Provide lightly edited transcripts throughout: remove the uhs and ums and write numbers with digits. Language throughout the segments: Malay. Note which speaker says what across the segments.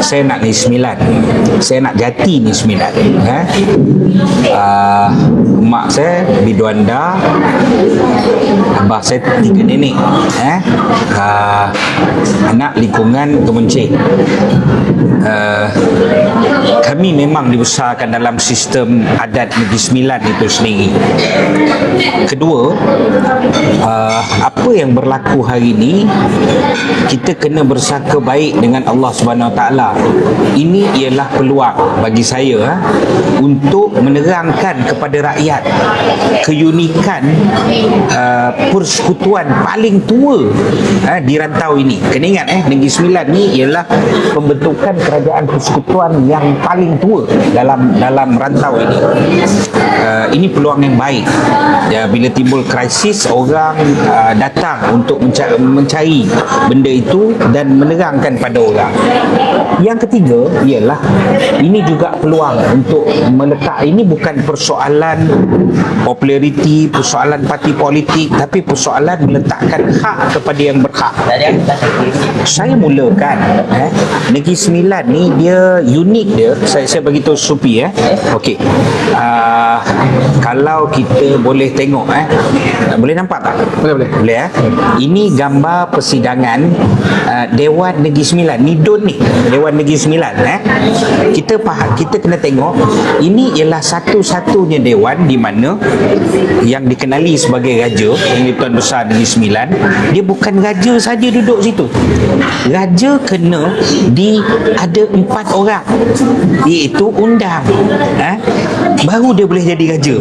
Speaker 1: saya nak ni 9, saya nak jati ni 9. Mak saya biduanda, abah saya 3 nenek, anak lingkungan Kemencing. Kami memang dibesarkan dalam sistem adat Negeri Sembilan itu sendiri. Kedua, apa yang berlaku hari ini, kita kena bersangka baik dengan Allah Subhanahu Wa Taala. Ini ialah peluang bagi saya untuk menerangkan kepada rakyat keunikan persekutuan paling tua di rantau ini. Kena ingat Negeri Sembilan ni ialah pembentukan kerajaan persekutuan yang paling tua dalam rantau ini. Ini peluang yang baik. Bila timbul krisis, orang datang untuk mencari benda itu dan menerangkan pada orang. Yang ketiga ialah ini juga peluang untuk meletak, ini bukan persoalan populariti, persoalan parti politik, tapi persoalan meletakkan hak kepada yang berhak. Saya mulakan Negeri Sembilan ni dia unik dia. Saya beritahu Supi okey. Kalau kita boleh tengok boleh nampak tak? Boleh ini gambar persidangan Dewan Negeri Sembilan. Nidun ni Dewan Negeri Sembilan. Kita kena tengok, ini ialah satu-satunya dewan di mana yang dikenali sebagai raja, Tuan Besar Negeri Sembilan. Dia bukan raja saja duduk situ. Raja kena ada 4 orang, iaitu undang, baru dia boleh jadi raja.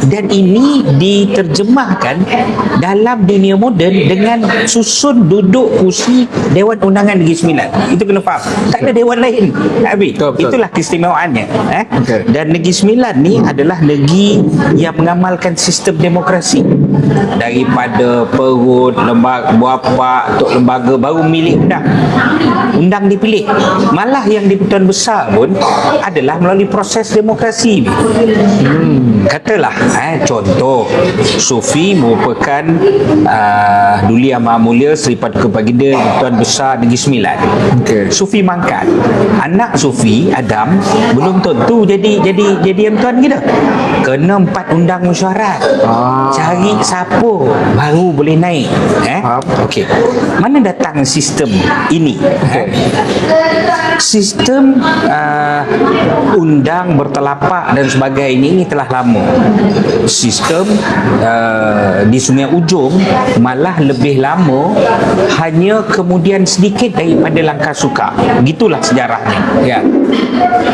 Speaker 1: Dan ini diterjemahkan dalam dunia moden dengan susun duduk kursi Dewan Undangan Negeri Sembilan. Itu kena faham, tak ada dewan lain. Itulah keistimewaannya. Dan Negeri Sembilan ni adalah negeri yang mengamalkan sistem demokrasi. Daripada perut, lembaga buapak, tok lembaga baru milik undang dipilih. Malah yang di-Pertuan Besar pun adalah melalui proses demokrasi. Katalah contoh, Sufi merupakan Duli Yang Maha Mulia Seri Paduka Baginda Tuan Besar Negeri Sembilan. Sufi mangkat, anak Sufi Adam belum tentu jadi yang tuan kita. Kena 4 undang mesyuarat. Cari siapa baru boleh naik. Okey. Mana datang sistem ini? Sistem undang bertelapak dan sebagainya ini telah lama. Sistem di Sungai Ujung malah lebih lama, hanya kemudian sedikit daripada Langkah Suka. Begitulah sejarahnya.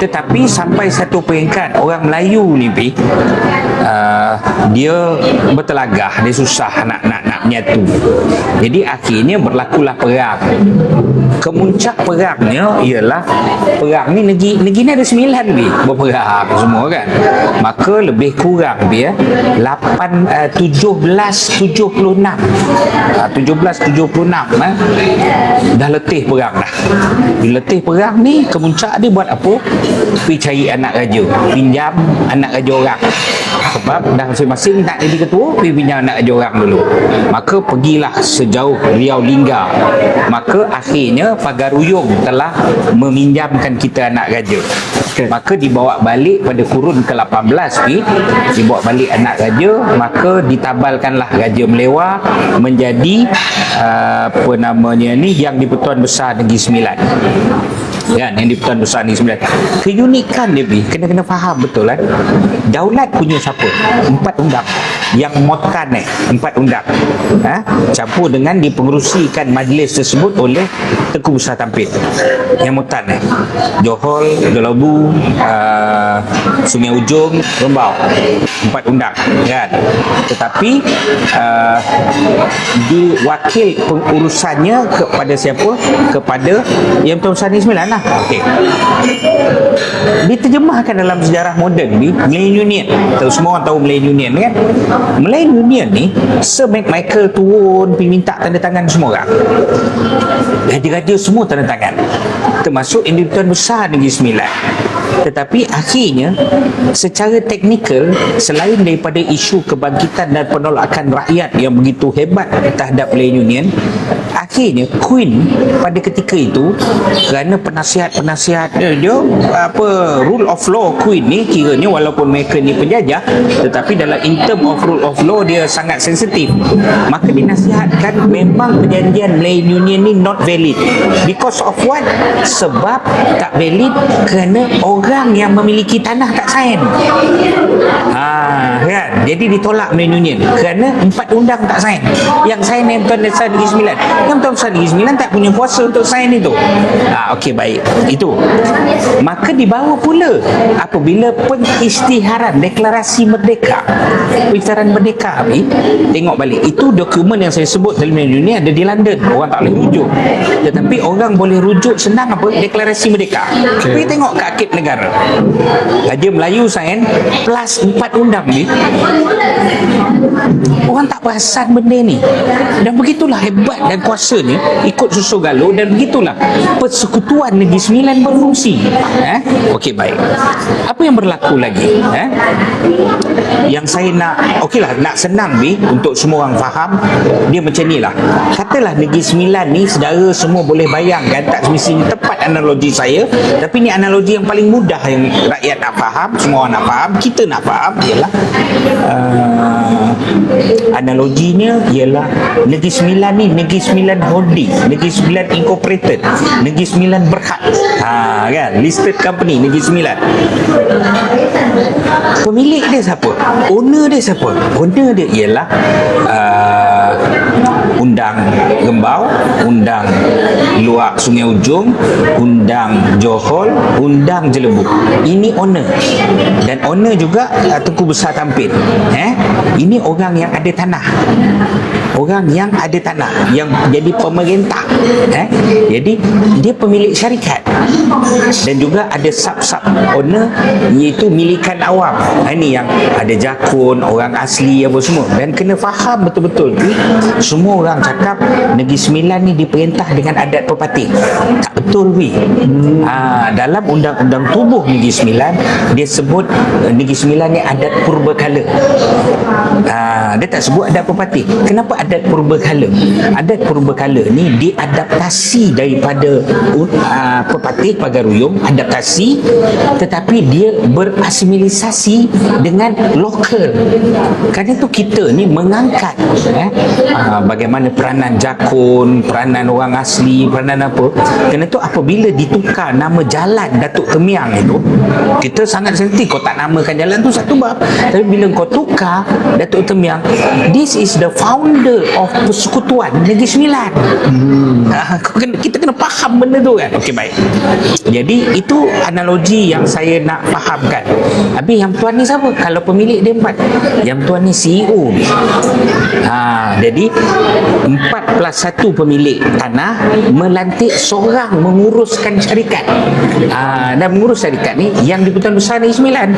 Speaker 1: Tetapi sampai satu peringkat orang Melayu ni dia bertelagah, dia susah nak menyatu. Jadi akhirnya berlakulah perang. Kemuncak perangnya ialah perang ni negeri ni ada 9 berperang semua kan. Maka lebih kurang 1776 dah letih perang dah. Bila letih perang ni, kemuncak dia buat apa? Pergi cari anak raja, pinjam anak raja orang. Sebab dah masing-masing tak jadi ketua, pergi pinjam anak raja orang dulu. Maka pergilah sejauh Riau Lingga. Maka akhirnya Pagaruyung telah meminjamkan kita anak raja. Maka dibawa balik pada kurun ke-18 dibawa balik anak raja. Maka ditabalkanlah Raja Melewah menjadi yang di-Pertuan Besar Negeri Sembilan. Yang di-Pertuan Besar Negeri Sembilan. Keunikan dia kena faham betul kan. Daulat punya siapa? 4 undang yang motkan 4 undang. Campur dengan dipengerusikan majlis tersebut oleh Tengku Besar Tampit. Yang motan Johor, Dolabu, Sungai Ujung, Rembau. 4 undang kan. Tetapi diwakil pengurusannya kepada siapa? Kepada yang Tuan Besar Negeri Sembilan lah. Okey. Diterjemahkan dalam sejarah moden Malayan Union. Semua orang tahu Malayan Union kan. Malayan Union ni Sir McMichael turun pergi minta tanda tangan semua orang. Raja-raja semua tanda tangan, termasuk yang di-Pertuan Besar Negeri Sembilan. Tetapi akhirnya secara teknikal, selain daripada isu kebangkitan dan penolakan rakyat yang begitu hebat terhadap Malayan Union, akhirnya akhirnya Queen pada ketika itu kerana penasihat-penasihat dia apa rule of law Queen ni kiranya walaupun mereka ni penjajah tetapi dalam in term of rule of law dia sangat sensitif, maka dinasihatkan memang perjanjian Malayan Union ni not valid. Because of what? Sebab tak valid kerana orang yang memiliki tanah tak sign. Kan? Jadi ditolak Malayan Union kerana 4 undang tak sign. Yang sign yang Tuan Besar Negeri Sembilan. Yang Tuan Besar Negeri Sembilan tak punya kuasa untuk sign itu. Okey, baik. Itu. Maka dibawa pula apabila pengisytiharan deklarasi merdeka. Pengisytiharan merdeka ni, tengok balik. Itu dokumen yang saya sebut dalam Malayan Union ada di London. Orang tak boleh rujuk. Tetapi orang boleh rujuk senang apa? Deklarasi merdeka. Tapi tengok kat Akid Negara. Raja Melayu sign plus 4 undang ni. Orang tak perasan benda ni. Dan begitulah hebat dan kuasanya ikut susu galuh dan begitulah Persekutuan Negeri Sembilan berfungsi. Okey, baik. Apa yang berlaku lagi? Yang saya nak, okeylah, nak senang ni untuk semua orang faham, dia macam ni lah. Katalah Negeri Sembilan ni saudara semua boleh bayangkan, tak semestinya tepat analogi saya, tapi ni analogi yang paling mudah yang rakyat nak faham, semua orang nak faham, kita nak faham ialah analoginya ialah Negeri Sembilan ni Negeri Sembilan Holding, Negeri Sembilan Incorporated, Negeri Sembilan Berhad, kan, listed company Negeri Sembilan. Pemilik dia siapa? Owner dia siapa? Owner dia ialah Undang Gembau, Undang Luak Sungai Ujung, Undang Johor, Undang Jelebuk. Ini owner. Dan owner juga Tengku Besar Tampin. Ini orang yang ada tanah. Orang yang ada tanah, yang jadi pemerintah. Jadi dia pemilik syarikat. Dan juga ada sub-sub owner iaitu milikan awam. Ini yang ada jakun, orang asli apa semua. Dan kena faham betul-betul semua orang cakap Negeri Sembilan ni diperintah dengan adat pepatih. Tak betul wi. Dalam undang-undang tubuh Negeri Sembilan dia sebut Negeri Sembilan ni adat purbakala. Dia tak sebut adat pepatih. Kenapa adat purbakala? Adat purbakala ni diadaptasi daripada pepatih Pagaruyung, adaptasi, tetapi dia berasimilisasi dengan lokal. Kerana itu kita ni mengangkat bagaimana peranan jakun, peranan orang asli, peranan apa. Kerana itu apabila ditukar nama jalan Datuk Temiang itu, kita sangat sensitif. Kau tak namakan jalan tu satu bab, tapi bila kau tukar Datuk Temiang, this is the founder of Persekutuan Negeri Sembilan. Kita kena faham benda tu kan. Okey, baik. Jadi itu analogi yang saya nak fahamkan. Habis yang tuan ni siapa? Kalau pemilik dia 4, yang tuan ni CEO ni. Jadi 4+1 pemilik tanah melantik seorang menguruskan syarikat. Dan mengurus syarikat ni yang di-Pertuan Besar Negeri Sembilan.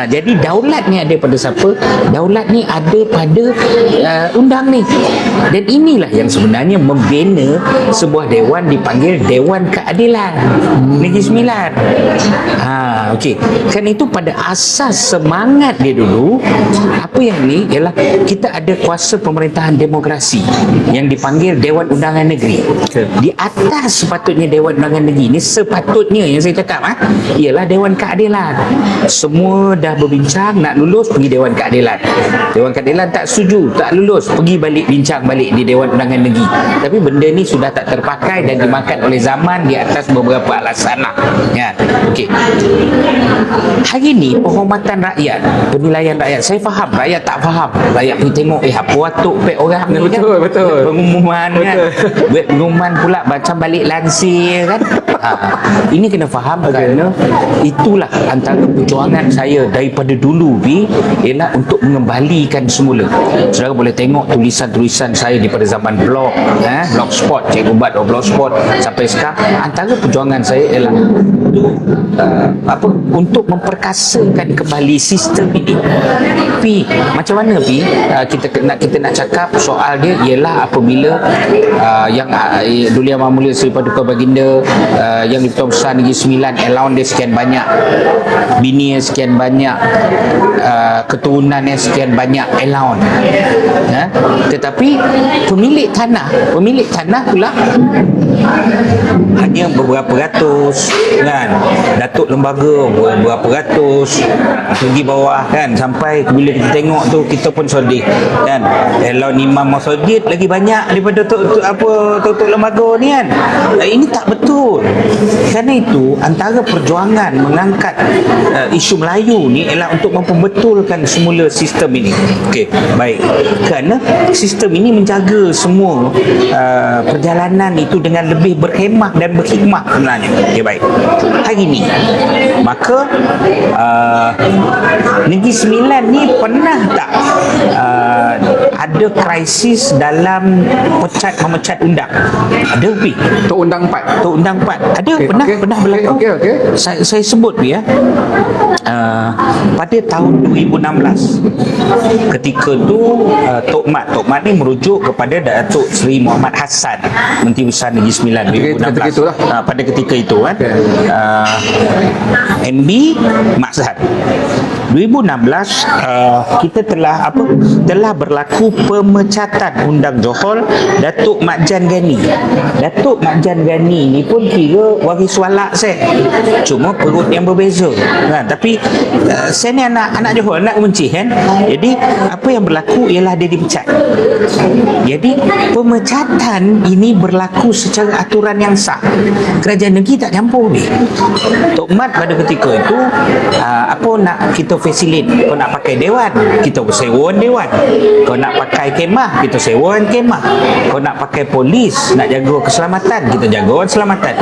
Speaker 1: Jadi daulat ni ada pada siapa? Daulat ni ada pada undang ni. Dan inilah yang sebenarnya membina sebuah dewan dipanggil Dewan Keadilan Negeri Sembilan. Okey. Kan itu pada asas semangat dia dulu, apa yang ni ialah kita ada kuasa pemerintahan demokrasi yang dipanggil Dewan Undangan Negeri. Di atas sepatutnya Dewan Undangan Negeri ni, sepatutnya yang saya cakap ialah Dewan Keadilan. Semua dah berbincang nak lulus, pergi Dewan Keadilan. Dewan Keadilan tak setuju, tak lulus, pergi balik, bincang balik di Dewan Undangan Negeri. Tapi benda ni sudah tak terpakai dan dimakan oleh zaman di atas beberapa alasan lah. Ya. Okey. Hari ni penghormatan rakyat, penilaian rakyat, saya faham rakyat tak faham. Rakyat pergi tengok apa watuk pek orang ni kan. Betul. Pengumuman kan. Buat pengumuman pula macam balik lansir kan. Ini kena faham kerana itulah antara perjuangan saya daripada dulu ialah untuk mengembalikan semula. Saudara boleh tengok tulisan-tulisan saya daripada zaman blog, blogspot, Cikgu Bat blogspot sampai sekarang. Antara perjuangan saya ialah untuk memperkasakan kembali sistem ini. Macam mana kita nak cakap soal dia ialah apabila yang Duli Yang Maha Mulia Seri Paduka Baginda Yang di-Pertuan Besar Negeri Sembilan, allowance dia sekian banyak, bini sekian banyak, keturunannya sekian banyak allowance. Tetapi pemilik tanah pula hanya beberapa ratus kan. Datuk lembaga beberapa ratus pergi bawah kan, sampai bila kita tengok tu kita pun sedih kan. Allowance imam masjid lagi banyak daripada tok lembaga ni kan. Ini tak betul. Kerana itu antara perjuangan mengangkat isu Melayu ni ialah untuk membetulkan semula sistem ini. Okey, baik. Kerana sistem ini menjaga semua perjalanan itu dengan lebih berhemah dan berhikmah sebenarnya. Okey, baik. Hari ini maka Negeri Sembilan ni pernah tak ada krisis dalam memecat undang? Ada lebih.
Speaker 2: Tok Undang 4.
Speaker 1: Tok Undang 4 ada, pernah berlaku. Saya sebut ya, pada tahun 2016 ketika tu Tok Mat ni merujuk kepada Datuk Seri Muhammad Hassan, Menteri Besar Negeri Sembilan 2016. Pada ketika itu kan, MB Maksad 2016 kita telah berlaku pemecatan Undang Johor Datuk Mat Jan Gani. Datuk Mat Jan Gani ni pun kira waris walak saya, cuma perut yang berbeza kan. Tapi saya ni anak Johor, anak Mencih kan. Jadi apa yang berlaku ialah dia dipecat. Jadi pemecatan ini berlaku secara aturan yang sah. Kerajaan negeri tak campur ni. Tok Mat pada ketika itu apa nak kita facilitate, kau nak pakai dewan, kita sewakan dewan. Kau nak pakai kemah, kita sewakan kemah. Kau nak pakai polis, nak jaga keselamatan, kita jaga keselamatan.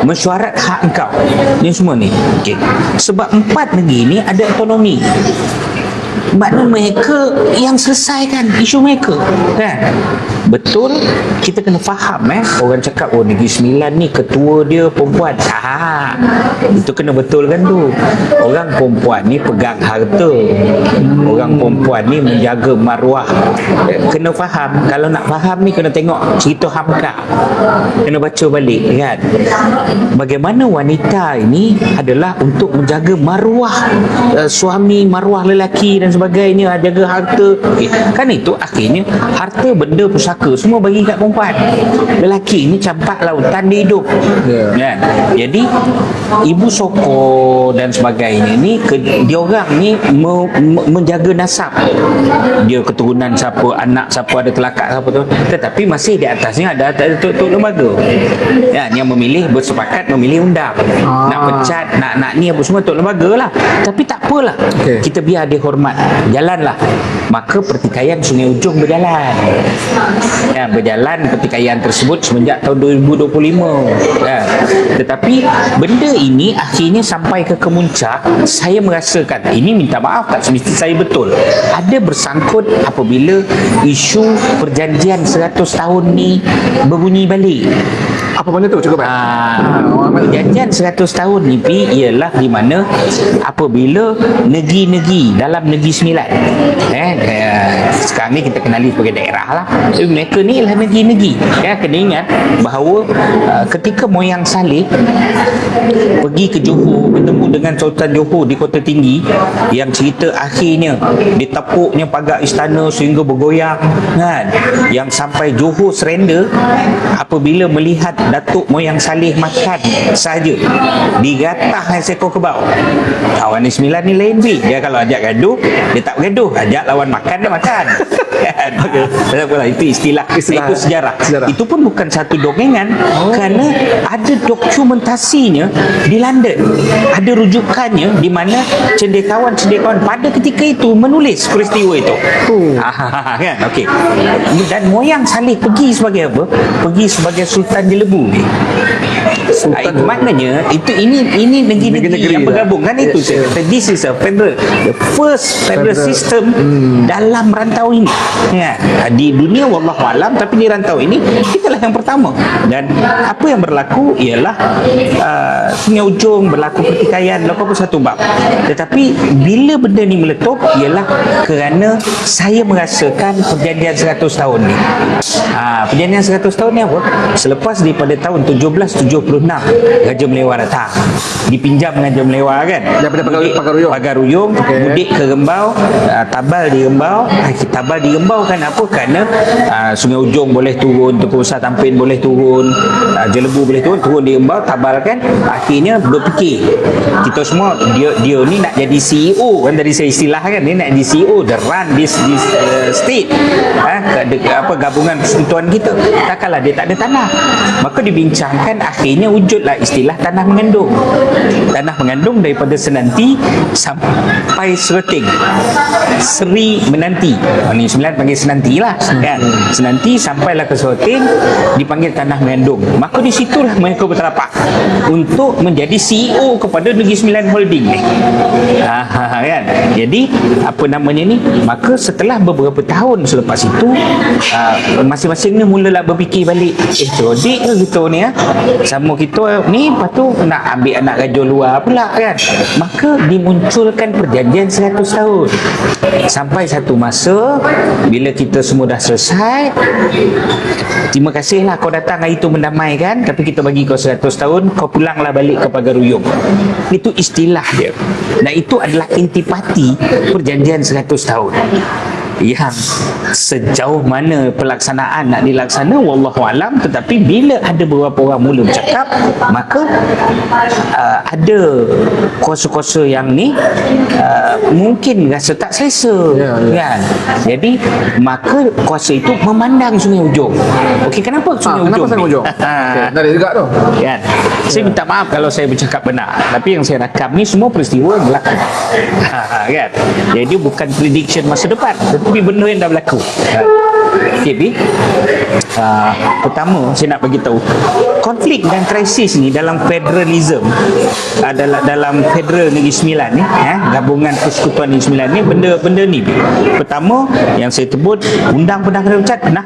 Speaker 1: Mesyuarat hak engkau. Ini semua ni. Okey. Sebab 4 negeri ni ada otonomi. Maknanya mereka yang selesaikan isu mereka kan. Betul, kita kena faham orang cakap Negeri Sembilan ni ketua dia perempuan. Itu kena betulkan tu. Orang perempuan ni pegang harta. Orang perempuan ni menjaga maruah. Kena faham. Kalau nak faham ni kena tengok cerita Hamka. Kena baca balik kan. Bagaimana wanita ini adalah untuk menjaga maruah suami, maruah lelaki dan sebagainya, jaga harta. Kan itu akhirnya harta benda pusaka semua bagi kat perempuan. Lelaki ni campak lautan dia hidup kan. Jadi ibu sokor dan sebagainya ni dia orang ni menjaga nasab. Dia keturunan siapa, anak siapa, ada telakak siapa tu, tetapi masih di atasnya ada tok lembaga kan, yang memilih, bersepakat memilih undang. Nak pecat, nak ni apa semua tok lembaga lah. Tapi tak apalah, kita biar dia hormat, jalanlah. Maka pertikaian Sungai Ujong berjalan ya, berjalan pertikaian tersebut semenjak tahun 2025 ya. Tetapi benda ini akhirnya sampai ke kemuncak. Saya merasakan ini, minta maaf tak semesti saya betul, ada bersangkut apabila isu perjanjian 100 tahun ni berbunyi balik.
Speaker 2: Apa benda tu cukup
Speaker 1: perjanjian 100 tahun ni ialah di mana apabila negeri-negeri dalam Negeri Sembilan sekarang ni kita kenali sebagai daerah lah, jadi mereka ni ialah negeri-negeri ya. Kena ingat bahawa ketika Moyang Saleh pergi ke Johor, bertemu dengan Sultan Johor di Kota Tinggi, yang cerita akhirnya ditepuknya pagar istana sehingga bergoyang kan, yang sampai Johor surrender apabila melihat Datuk Moyang Saleh makan saja digatah seekor kebau. Kawan ni Sembilan ni lain dia kalau ajak gaduh dia tak bergaduh, ajak lawan makan dia makan. Itu istilah itu sejarah. Itu pun bukan satu dongengan, kerana ada dokumentasinya di London, ada rujukannya di mana cendekiawan pada ketika itu menulis peristiwa itu. Kan? Okey. Dan Moyang Saleh pergi sebagai apa? Pergi sebagai Sultan Jelebu ni. Itu maknanya ini negeri-negeri yang bergabung kan. Itu saya kata this is a federal, the first federal system dalam rantau ini ya. Di dunia wallahu alam, tapi di rantau ini kita lah yang pertama. Dan apa yang berlaku ialah Sungai Ujong berlaku pertikaian 81 bab. Tetapi bila benda ni meletup ialah kerana saya merasakan perjanjian 100 tahun ni. Perjanjian 100 tahun ni apa? Selepas daripada tahun 1776 Raja Melewar datang, dipinjam Raja Melewar kan,
Speaker 2: daripada
Speaker 1: Pagar Ruyung, mudik ke Rembau, tabal di Rembau. Tabal di Rembau kan apa? Kerana Sungai Ujong boleh turun, Tunku Besar Tampin boleh turun, Jelebu boleh turun di Rembau, tabal kan. Akhirnya berfikir kita semua, dia ni nak jadi CEO kan, tadi saya istilah kan, dia nak jadi CEO, the run this state, gabungan persekutuan kita. Takkanlah dia tak ada tanah. Maka dibincangkan, akhirnya wujudlah istilah tanah mengandung. Tanah mengandung daripada Senanti sampai Serting, Seri Menanti. Ni 9 panggil Senanti lah kan. Senanti sampailah ke Serting dipanggil tanah mengandung. Maka di situlah mereka berterapak untuk menjadi CEO kepada Negeri Sembilan Holding ni. Kan. Jadi apa namanya ni, maka setelah beberapa tahun selepas itu masing-masing ni mulalah berfikir balik, cerdik ke kita ni sama kita ni, lepas tu nak ambil anak raja luar pula kan. Maka dimunculkan perjanjian 100 tahun. Sampai satu masa bila kita semua dah selesai, terima kasihlah kau datang hari tu mendamaikan, tapi kita bagi kau 100 tahun, kau pulanglah balik ke Pagar Ruyung. Itu istilah dia. Dan itu adalah intipati perjanjian 100 tahun. Yang sejauh mana pelaksanaan nak dilaksana wallahu alam, tetapi bila ada beberapa orang mula bercakap, maka ada kuasa-kuasa yang ni mungkin rasa tak selesa kan. Jadi maka kuasa itu memandang Sungai Ujong. Okey, kenapa Sungai Ujong?
Speaker 2: Kenapa Sungai Ujong? Dari juga tu
Speaker 1: kan. Saya minta maaf kalau saya bercakap benar, tapi yang saya rakam ni semua peristiwa yang berlaku kan. Jadi bukan prediction masa depan, tapi benda yang dah berlaku. Okay, pertama saya nak bagi tahu, konflik dan krisis ni dalam federalism adalah dalam federal Negeri Sembilan ni, gabungan persekutuan Negeri Sembilan ni, benda ni. Pertama yang saya sebut, undang pernah kena pecat, pernah.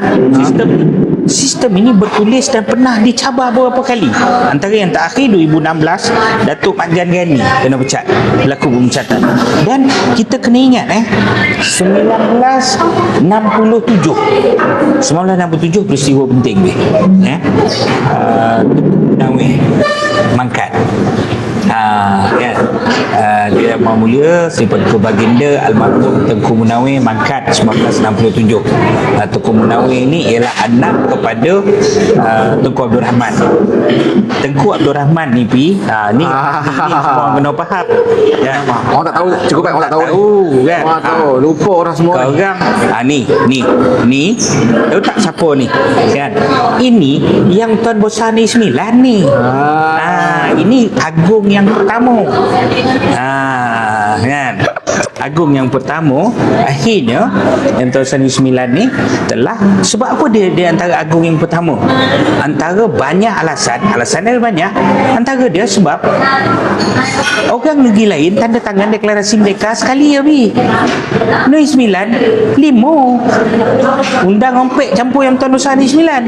Speaker 1: Sistem ini bertulis dan pernah dicabar beberapa kali. Antara yang terakhir 2016, Datuk Mat Jan Gani kena pecat, berlaku pemecatan. Dan kita kena ingat 1967 peristiwa penting ni. Nawih mangkat. Dia Yang Mulia Sri Paduka Baginda almarhum Tengku Munawir mangkat 1967. Tengku Munawir ini ialah anak kepada Tengku Abdul Rahman. Tengku Abdul Rahman ni ni semua kena faham ya.
Speaker 2: Orang tak tahu, cukup kan orang tak tahu
Speaker 1: kan.
Speaker 2: Orang tahu, lupa orang semua.
Speaker 1: Orang ni tahu tak siapa ni kan. Ini yang Tuan Besar Negeri Sembilan ni. Ini agung yang pertama. Kan. Agung yang pertama, akhirnya yang Tuan Besar Negeri Sembilan ni telah, sebab apa dia antara agung yang pertama? Antara banyak alasan dia banyak. Antara dia sebab orang negeri lain tanda tangan deklarasi merdeka sekali ya bi. Negeri Sembilan 5 undang ompek campur yang Tuan Besar Negeri Sembilan.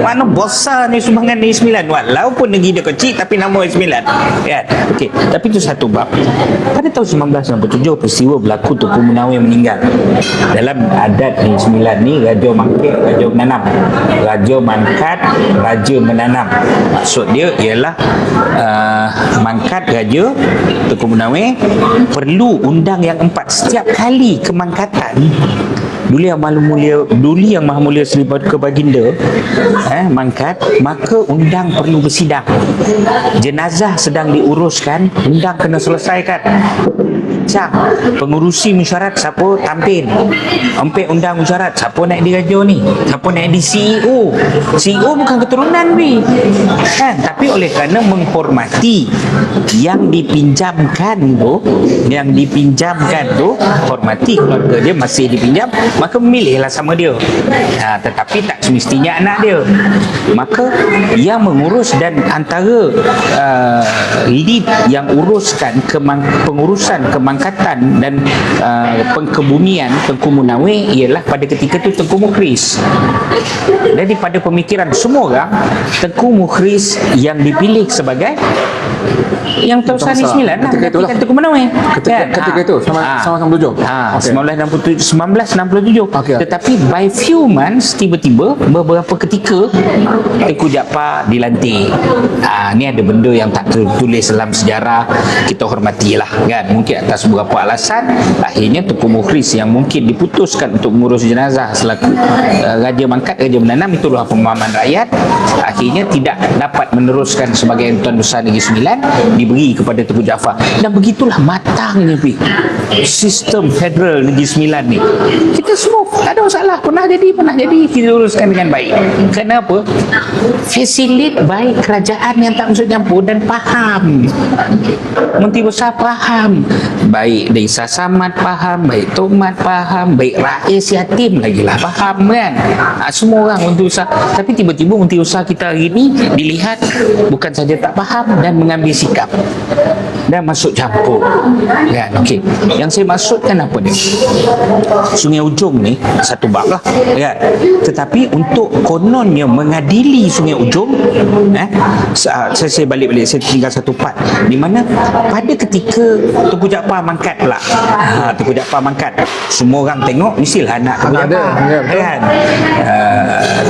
Speaker 1: Mana besar ni sumbangan Negeri Sembilan, walaupun negeri dia kecil tapi nama Negeri Sembilan kan. Okey, tapi itu satu bab. Pada tahun 1967 peristiwa berlaku Tengku Munawir meninggal. Dalam adat Negeri Sembilan ni, raja mangkat, raja menanam. Raja mangkat, raja menanam. Maksud dia ialah mangkat raja Tengku Munawir perlu undang yang 4 setiap kali kemangkatan. Dulu yang Maha Mulia Sri Paduka Baginda mangkat, maka undang perlu bersidang. Jenazah sedang diuruskan, undang kena selesaikan. Pengurusi mesyuarat siapa tampil, ompek undang mesyuarat siapa naik di raja ni, siapa naik di CEO. CEO bukan keturunan ni, kan, tapi oleh kerana menghormati yang dipinjamkan tu, hormati keluarga dia masih dipinjam, maka memilihlah sama dia. Tetapi tak semestinya anak dia. Maka yang mengurus dan antara lead yang uruskan pengurusan kemangkatan dan pengkebunian Tengku Munawir ialah pada ketika tu Tengku Mukhris. Jadi pada pemikiran semua orang, Tengku Mukhris yang dipilih sebagai yang tahun 9 lah,
Speaker 2: ketika itulah.
Speaker 1: Tengku Munawir.
Speaker 2: Ketika itu sama 1967.
Speaker 1: 1967.
Speaker 2: Okey.
Speaker 1: Tetapi by few months, tiba-tiba beberapa ketika Tengku Jaafar dilantik. Ni ada benda yang tak tertulis dalam sejarah, kita hormatilah kan. Mungkin atas beberapa alasan akhirnya Tengku Mukhris yang mungkin diputuskan untuk mengurus jenazah selaku Raja Mangkat, Raja Menanam, itulah pemahaman rakyat, akhirnya tidak dapat meneruskan sebagai Tuan Besar Negeri Sembilan, diberi kepada Tengku Jaafar. Dan begitulah matangnya sistem federal Negeri Sembilan ni. Kita semua tak ada masalah, pernah jadi kita uruskan dengan baik. Kenapa? Facilitate baik kerajaan yang tak masuk campur dan faham. Menteri Besar faham, baik Desa Samad faham, baik Tomat faham, baik Rais Yatim lagilah faham kan. Semua orang Menteri Besar. Tapi tiba-tiba Menteri Besar kita hari ni dilihat bukan saja tak faham dan mengambil sikap dan masuk campur kan. Okey, yang saya maksudkan apa dia, Sungai Ujong ni satu bab lah kan. Tetapi untuk kononnya mengadili Sungai Ujong, saya balik-balik, saya tinggal satu part di mana pada ketika Tengku Jaafar mangkat pula, Tengku Jaafar mangkat, semua orang tengok mestilah anak Tengku Jaafar kan,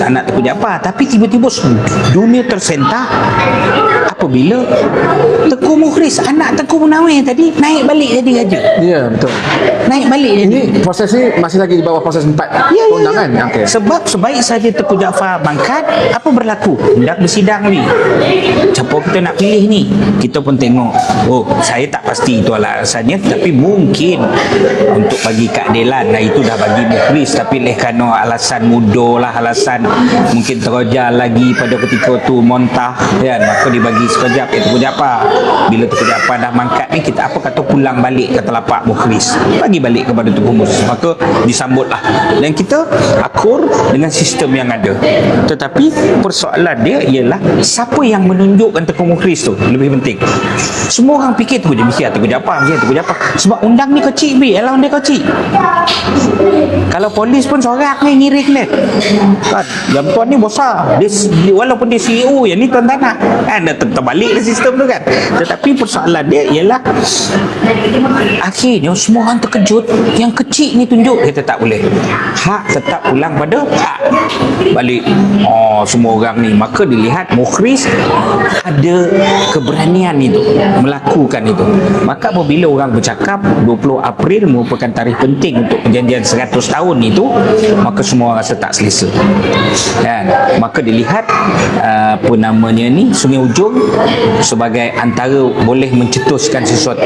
Speaker 1: anak Tengku Jaafar. Tapi tiba-tiba dunia tersentak apabila Tengku Mukhris, anak Tengku Munawir tadi, naik balik jadi raja.
Speaker 2: Ya, betul.
Speaker 1: Naik balik jadi.
Speaker 2: Ini proses ni masih lagi di bawah proses 4 perundangan. Okay.
Speaker 1: Sebab sebaik saja Tengku Jaafar mangkat, apa berlaku? Hendak bersidang ni. Siapa kita nak pilih ni? Kita pun tengok, saya tak pasti itu alasannya, tapi mungkin untuk bagi keadilan, itu dah bagi Mukhris, tapi oleh kerana alasan mudah lah, alasan mungkin terojal lagi pada ketika tu montah kan, maka dibagi sekejap Tengku Jaafar. Bila Tengku Jaafar dah mangkat ni, kita apa kata pulang balik ke telapak Mukhris, bagi balik kepada Tengku Mukhris, maka disambutlah dan kita akur dengan sistem yang ada. Tetapi persoalan dia ialah siapa yang menunjukkan Tengku Mukhris tu lebih penting. Semua orang fikir tu je mesti Tengku Jaafar, sebab undang ni kecil ialah undang kecil. Kalau polis pun sorak ni ngiring dia kan, yang tuan ni besar, dia walaupun dia CEO yang ni tuan tak nak kan, dah terbalik sistem tu kan. Tetapi persoalan dia ialah akhirnya semua orang terkejut, yang kecil ni tunjuk, kita tak boleh, hak tetap pulang pada hak balik. Semua orang ni, maka dilihat Mukhris ada keberanian itu melakukan itu. Maka apabila orang bercakap 20 April merupakan tarikh penting untuk perjanjian 100 tahun itu, maka semua orang rasa tak selesa kan. Maka dilihat Sungai Ujong sebagai antara boleh mencetuskan sesuatu.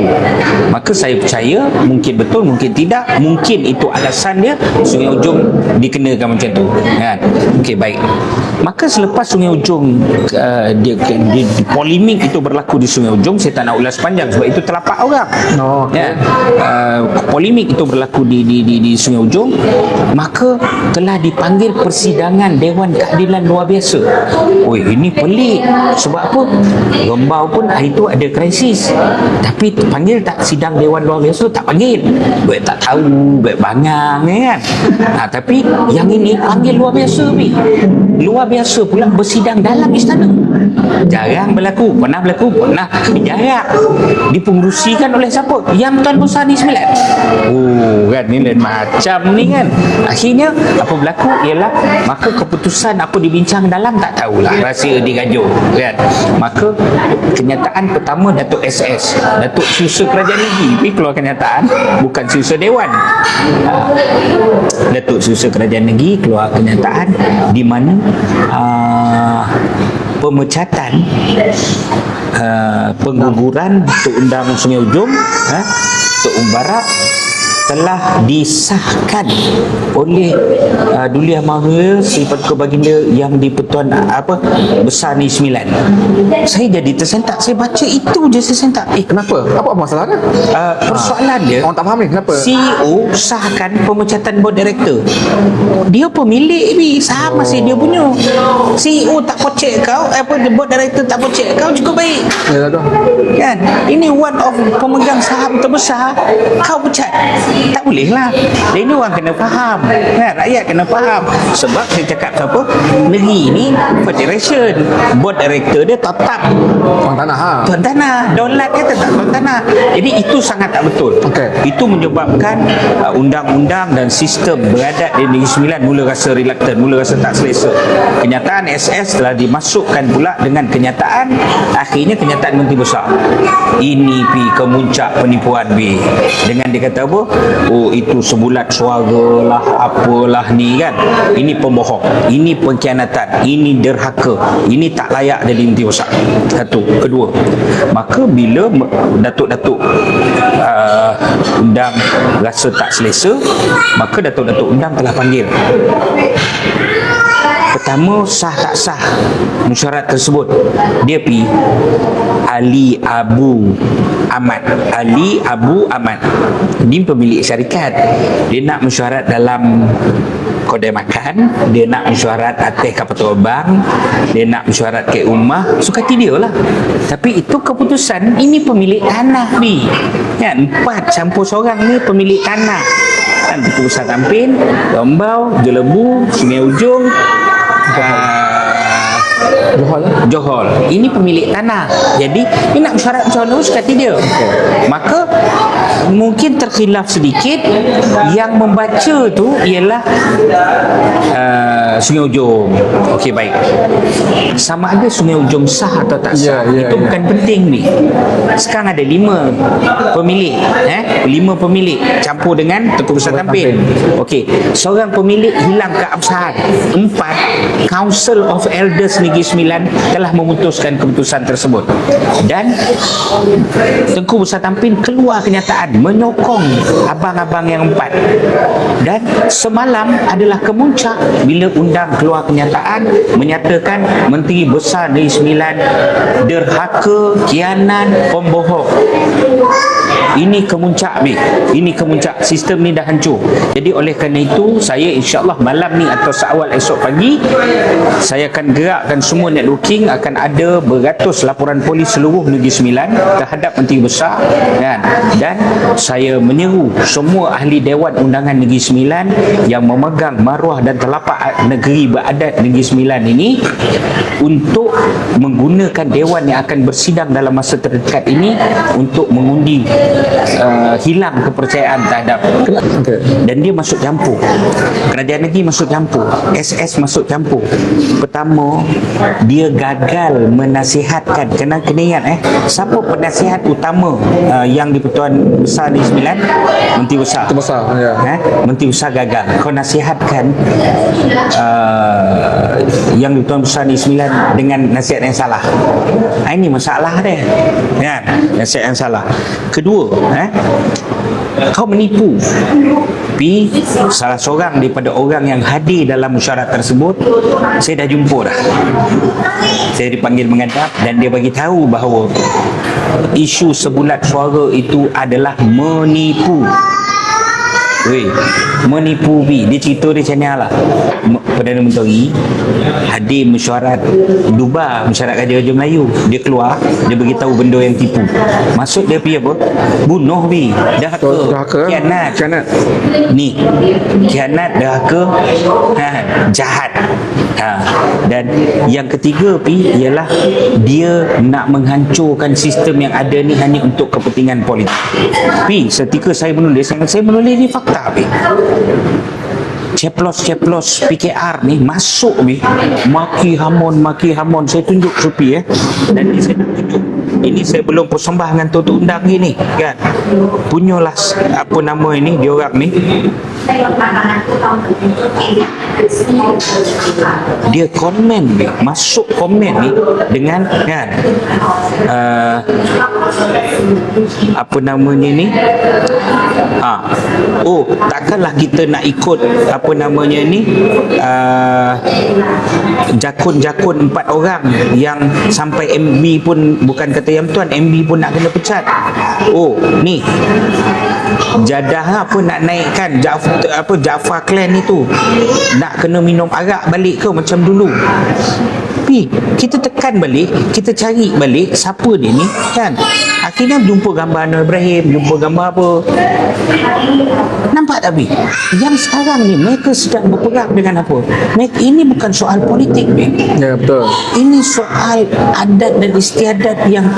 Speaker 1: Maka saya percaya mungkin betul, mungkin tidak, mungkin itu alasan dia Sungai Ujong dikenakan macam tu kan. Okey, baik. Maka selepas Sungai Ujong polemik itu berlaku di Sungai Ujong, saya tak nak ulas panjang sebab itu telapak orang. Polemik itu berlaku di Sungai Ujong, maka telah dipanggil persidangan Dewan Keadilan Luar Biasa. Ini pelik. Sebab apa? Rembau pun hari itu ada krisis, tapi panggil tak sidang Dewan Luar Biasa, tak panggil. Baik tak tahu, baik bangang kan. Tapi yang ini panggil luar biasa luar biasa pula bersidang dalam istana. Jarang berlaku, pernah jarak. Dipengerusikan oleh siapa? Yang Tuan Besar Negeri Sembilan. Kan ni lain macam ni kan. Akhirnya apa berlaku ialah maka keputusan apa dibincang dalam tak tahulah, rahsia digajuk kan. Maka kenyataan pertama Datuk SS, Datuk Seusa Kerajaan Negeri keluar kenyataan, bukan Seusa Dewan. Datuk Seusa Kerajaan Negeri keluar kenyataan di mana pemecatan pengguguran Tok Undang Sungai Ujong, Tok Barat telah disahkan oleh Duli Amarul Sri Paduka Baginda Yang di-Pertuan Besar Negeri Sembilan. Saya jadi tersentak. Saya baca itu je saya sentak.
Speaker 2: Kenapa? Apa masalah dia?
Speaker 1: Persoalan dia,
Speaker 2: Orang tak faham ni, kenapa?
Speaker 1: CEO sahkan pemecatan board director. Dia pemilik ni, saham masih dia punya. CEO tak pocek kau, board director tak pocek kau, cukup baik.
Speaker 2: Ya tu.
Speaker 1: Kan? Ini one of pemegang saham terbesar, kau pecat. Tak boleh lah. Dan ini orang kena faham. Kan? Rakyat kena faham. Sebab saya cakap apa? Negeri ni federation. Board director dia tetap
Speaker 2: Orang tanah ha.
Speaker 1: tuan tanah, daulat dia tetap tuan tanah. Jadi itu sangat tak betul.
Speaker 2: Okey.
Speaker 1: Itu menyebabkan undang-undang dan sistem beradat di Negeri Sembilan mula rasa reluctant, mula rasa tak selesa. Kenyataan SS telah dimasukkan pula dengan kenyataan, akhirnya kenyataan Menteri Besar. Ini kemuncak penipuan dengan dia kata apa? Oh, itu sebulat suara lah, apalah ni kan. Ini pembohong, ini pengkhianatan, ini derhaka, ini tak layak jadi Menteri Besar. Satu. Kedua, maka bila Datuk-Datuk undang rasa tak selesa, maka Datuk-Datuk undang telah panggil. Pertama, sah tak sah mesyuarat tersebut. Dia pergi Ali Abu Ahmad. Dia pemilik syarikat. Dia nak mesyuarat dalam kedai makan, dia nak mesyuarat atas kapal terbang, dia nak mesyuarat ke rumah, suka hati dia lah. Tapi itu keputusan, ini pemilik tanah ni. Kan? 4 campur seorang ni pemilik tanah. Kan? Pusat Tampin, Lombau, Jelebu, Sungai Ujung, Johor. Ini pemilik tanah. Jadi dia nak mesyuarat macam mana suka hati dia. Maka mungkin terkhilaf sedikit. Yang membaca tu ialah Sungai Ujung. Okey, baik. Sama ada Sungai Ujung sah atau tak sah, itu bukan penting ni. Sekarang ada 5 pemilik, 5 pemilik campur dengan Tengku Besar Tampin. Okey, seorang pemilik hilang keabsahan. 4 Council of Elders Negeri Sembilan telah memutuskan keputusan tersebut. Dan Tengku Besar Tampin keluar kenyataan menyokong abang-abang yang 4. Dan semalam adalah kemuncak bila undang keluar kenyataan menyatakan Menteri Besar Negeri Sembilan derhaka, khianat, pembohong. Ini kemuncak ini kemuncak. Sistem ni dah hancur. Jadi oleh kerana itu, saya insyaAllah malam ni atau seawal esok pagi, saya akan gerakkan semua networking. Akan ada beratus laporan polis seluruh Negeri Sembilan terhadap Menteri Besar, kan? Dan saya menyeru semua ahli Dewan Undangan Negeri Sembilan yang memegang maruah dan telapak negeri beradat Negeri Sembilan ini untuk menggunakan Dewan yang akan bersidang dalam masa terdekat ini untuk mengundi hilang kepercayaan terhadap. Dan dia masuk campur, kerajaan negeri masuk campur, SS masuk campur. Pertama, dia gagal menasihatkan. Kena ingat siapa penasihat utama yang di-Pertuan Besar Negeri Sembilan? Menteri Besar. Menteri Besar gagal. Kau nasihatkan yang di-Pertuan Besar Negeri Sembilan dengan nasihat yang salah. Ini masalah dia, kan? Nasihat yang salah. Kedua, kau menipu. Tapi salah seorang daripada orang yang hadir dalam mesyuarat tersebut, saya dah jumpa dah. Saya dipanggil menghadap dan dia bagi tahu bahawa isu sebulat suara itu adalah menipu. Menipu Dia cerita dia macam ni lah. Perdana Menteri hadir mesyuarat Dubai, mesyuarat Raja-Raja Melayu. Dia keluar, dia beritahu benda yang tipu. Maksud dia pergi apa? Bunuh dahaka, khianat. Ni khianat, dahaka, jahat. Dan yang ketiga ialah dia nak menghancurkan sistem yang ada ni hanya untuk kepentingan politik. Setika saya menulis ni fakta. Ceplos PKR ni masuk maki hamon. Saya tunjuk Supi dan ni saya nak tunjuk. Ini saya belum persembah dengan Tok Undang ni kan. Punyalah apa nama ini dia orang ni. dia komen ni, masuk komen ni dengan kan apa namanya ni, oh takkanlah kita nak ikut apa namanya ni, jakun-jakun 4 orang yang sampai MB pun bukan kata yang tuan, MB pun nak kena pecat. Oh ni Jadah apa nak naikkan Jaafar Clan itu nak kena minum arak balik ke macam dulu. Tapi kita tekan balik, kita cari balik siapa dia ni kan. Akhirnya jumpa gambar Anwar Ibrahim, jumpa gambar apa. Nampak tak Bi? Yang sekarang ni mereka sedang berperang dengan apa? Ini bukan soal politik Bi.
Speaker 2: Ya, betul.
Speaker 1: Ini soal adat dan istiadat yang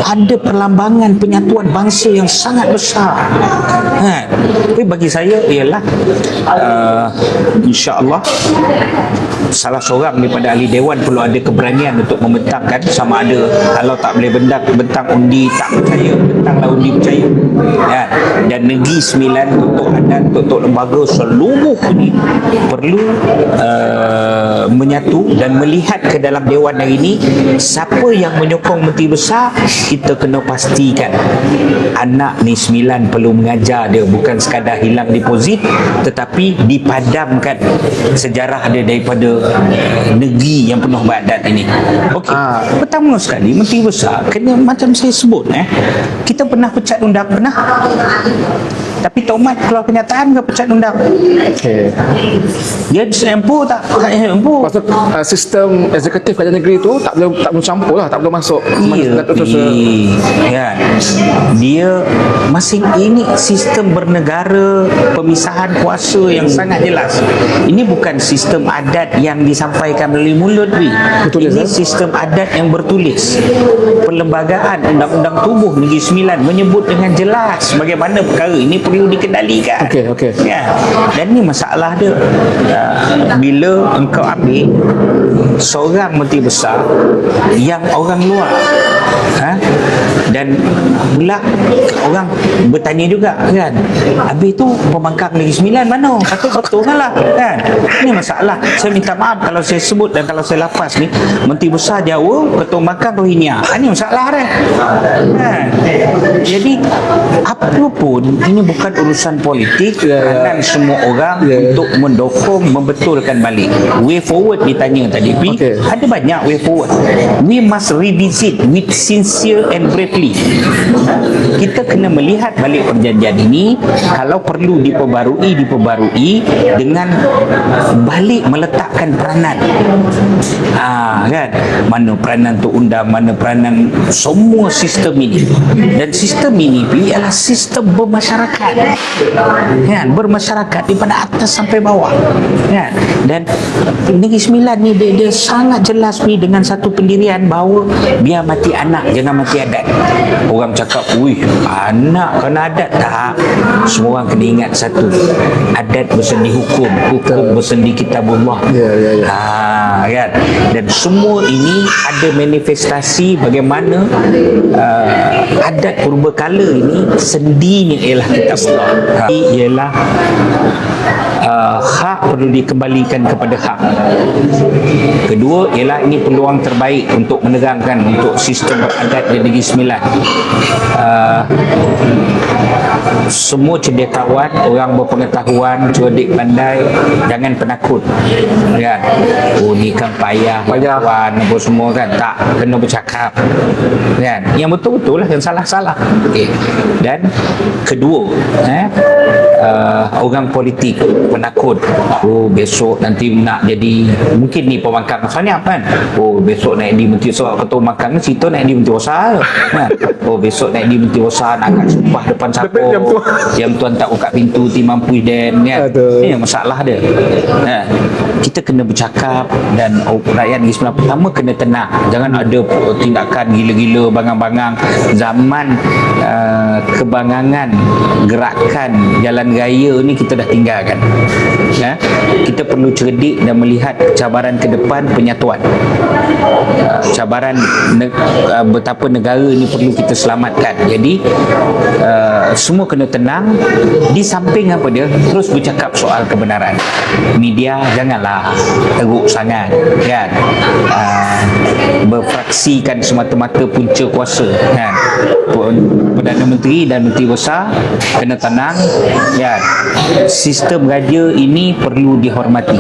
Speaker 1: ada perlambangan penyatuan bangsa yang sangat besar. Tapi bagi saya ialah insya-Allah salah seorang daripada ahli dewan perlu ada keberanian untuk membentangkan, sama ada kalau tak boleh bentang undi tak percaya, bentanglah undi percaya ya. Dan Negeri Sembilan, Totok Adat, Totok Lembaga seluruh ini perlu menyatu dan melihat ke dalam dewan hari ini siapa yang menyokong Menteri Besar. Kita kena pastikan anak ni 9 perlu mengajar dia, bukan sekadar hilang deposit tetapi dipadamkan sejarah dia daripada negeri yang penuh badat ini. Okey. Pertama sekali Menteri Besar kena macam saya sebut kita pernah pecat undang, pernah. Tapi Tomat keluar kenyataan ke pecat undang.
Speaker 2: Okey.
Speaker 1: Dia sempu tak sempu.
Speaker 2: Maksud sistem eksekutif kerajaan negeri tu tak boleh campur lah, tak boleh masuk.
Speaker 1: Ya. Dia masing ini sistem bernegara, pemisahan kuasa yang sangat jelas. Ini bukan sistem adat yang disampaikan melalui mulut
Speaker 2: Bertulis,
Speaker 1: ini sistem adat yang bertulis. Perlembagaan Undang-Undang Tubuh Negeri Sembilan menyebut dengan jelas bagaimana perkara ini perlu dikendalikan.
Speaker 2: Okey.
Speaker 1: Ya. Dan ni masalah dia. Bila engkau ambil seorang Menteri Besar yang orang luar dan pula orang bertanya juga kan, habis tu pembangkang Negeri Sembilan mana? Betul lah kan. Ini masalah. Saya minta maaf kalau saya sebut dan kalau saya lafaz ni Menteri Besar Jawa, Ketua Pembangkang Rohingya. Ini masalah dia kan. Jadi apa pun ini bukan urusan politik, peranan semua orang untuk mendokong, membetulkan balik. Way forward ditanya tadi ada banyak way forward. We must revisit with sincere and bravely. Kita kena melihat balik perjanjian ini, kalau perlu diperbarui dengan balik meletakkan peranan. Kan, mana peranan tu undang, mana peranan semua sistem ini. Dan sistem ini ialah sistem bermasyarakat. Kan, bermasyarakat daripada atas sampai bawah. Kan? Dan Negeri Sembilan ni dia sangat jelas dengan satu pendirian bahawa biar mati anak jangan mati adat. Orang cakap, wih, anak kena adat. Tak, semua orang kena ingat satu, adat bersendi hukum, hukum bersendi kitabullah. Kan? Dan semua ini ada manifestasi bagaimana adat purbakala ini sendinya ialah kitabullah. Ialah hak perlu dikembalikan kepada hak. Kedua ialah ini peluang terbaik untuk menerangkan untuk sistem beradat di Negeri Sembilan. Semua cendekiawan, orang berpengetahuan, cerdik pandai, jangan penakut kan. Oh ni kan payah kawan apa semua kan. Tak, kena bercakap kan. Yang betul-betul lah, yang salah-salah. Dan kedua orang politik penakut, oh besok nanti nak jadi, mungkin ni pembangkang misalnya kan, oh besok naik di Menteri Besar, ketua pembangkang ni cerita naik di Menteri Besar kan. Oh besok naik di Menteri Besar nak angkat sumpah depan siapa, jam tuan tak buka pintu ti mampu dan kan. Ini masalah dia. Kita kena bercakap dan rakyat Negeri Sembilan pertama kena tenang, jangan ada tindakan gila-gila bangang-bangang. Zaman kebangangan gerakan jalan raya ni kita dah tinggalkan. Ya, kita perlu cerdik dan melihat cabaran ke depan penyatuan. Cabaran betapa negara ni perlu kita selamatkan. Jadi semua kena tenang. Di samping apa dia, terus bercakap soal kebenaran. Media janganlah teruk sangat, kan? Berfraksikan semata-mata punca kuasa, kan? Perdana Menteri dan Menteri Besar kena tenang, kan? Sistem raja ini perlu dihormati,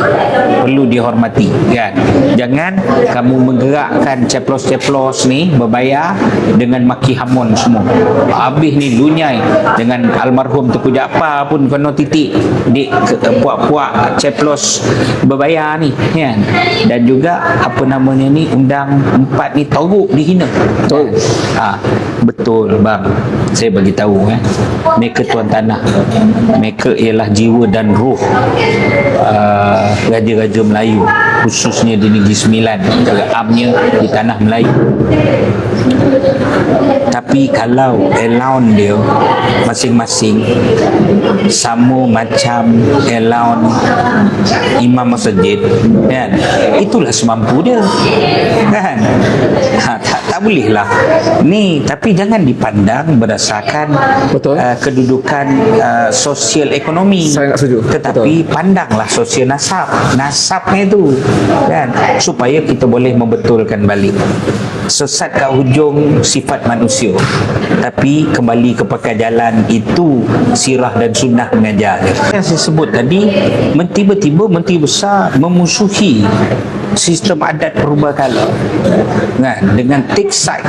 Speaker 1: kan? Jangan kamu menggerakkan ceplos-ceplos ni berbayar dengan maki hamun semua. Habis ni lunyai dengan almarhum Tengku Jaafar pun kena titik di puak-puak ceplos berbayar ni, kan? Dan juga apa namanya ni, undang 4 ni teruk dihina. Betul. Betul bang. Saya bagi tahu, mereka tuan tanah. Mereka ialah jiwa dan roh raja-raja Melayu, khususnya di Negeri Sembilan, amnya di tanah Melayu. Tapi kalau allowance dia masing-masing sama macam allowance imam masjid, kan? Itulah semampu dia, kan? Tak boleh lah ni. Tapi jangan dipandang berdasarkan kedudukan sosial ekonomi.
Speaker 2: Saya tak setuju.
Speaker 1: Tetapi pandanglah sosial nasabnya itu, kan? Supaya kita boleh membetulkan balik. Sesat ke hujung sifat manusia, tapi kembali ke pakai jalan itu sirah dan sunnah mengajar. Yang saya sebut tadi, tiba-tiba Menteri Besar memusuhi sistem adat perubahan, kan? Dengan take side.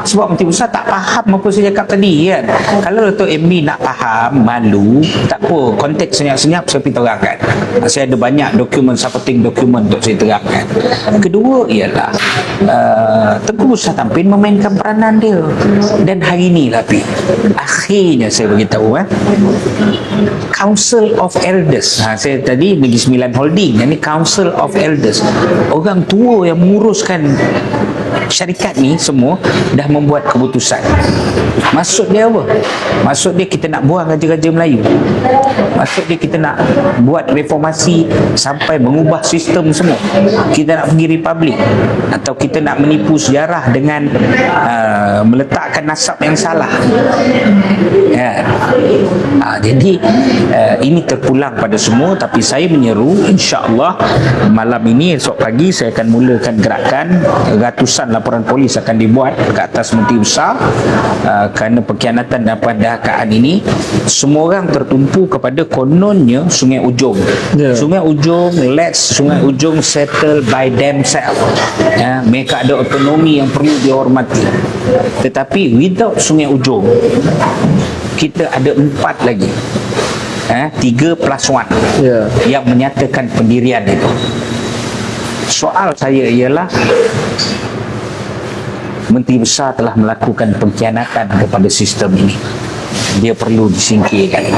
Speaker 1: Sebab Menteri Besar tak faham apa saya cakap tadi, kan? Kalau Dato' MB nak faham, malu, tak apa, konteks senyap-senyap saya pergi terangkan. Saya ada banyak dokumen, supporting dokumen untuk saya terangkan. Kedua ialah Tengku Besar Tampin memainkan peranan dia. Dan hari ni lah, akhirnya saya beritahu, Council of Elders, saya tadi Negeri Sembilan Holding, ini Council of Elders, orang tua yang menguruskan syarikat ni semua dah membuat keputusan. Maksud dia apa? Maksud dia kita nak buang raja-raja Melayu. Maksud dia kita nak buat reformasi sampai mengubah sistem semua. Kita nak pergi republik, atau kita nak menipu sejarah dengan meletakkan nasab yang salah, ya. Jadi ini terpulang pada semua. Tapi saya menyeru, insya-Allah malam ini, esok pagi saya akan mulakan gerakan. Ratusan laporan polis akan dibuat ke atas Menteri Besar kerana pengkhianatan dan pendahakaan ini. Semua orang tertumpu kepada kononnya Sungai Ujong. Sungai Ujong, Sungai Ujong settle by themselves, ya. Mereka ada otonomi yang perlu dihormati. Tetapi without Sungai Ujong, kita ada 4 lagi, 3+1, yang menyatakan pendirian itu. Soal saya ialah, Menteri Besar telah melakukan pengkhianatan kepada sistem ini. Dia perlu disingkirkan.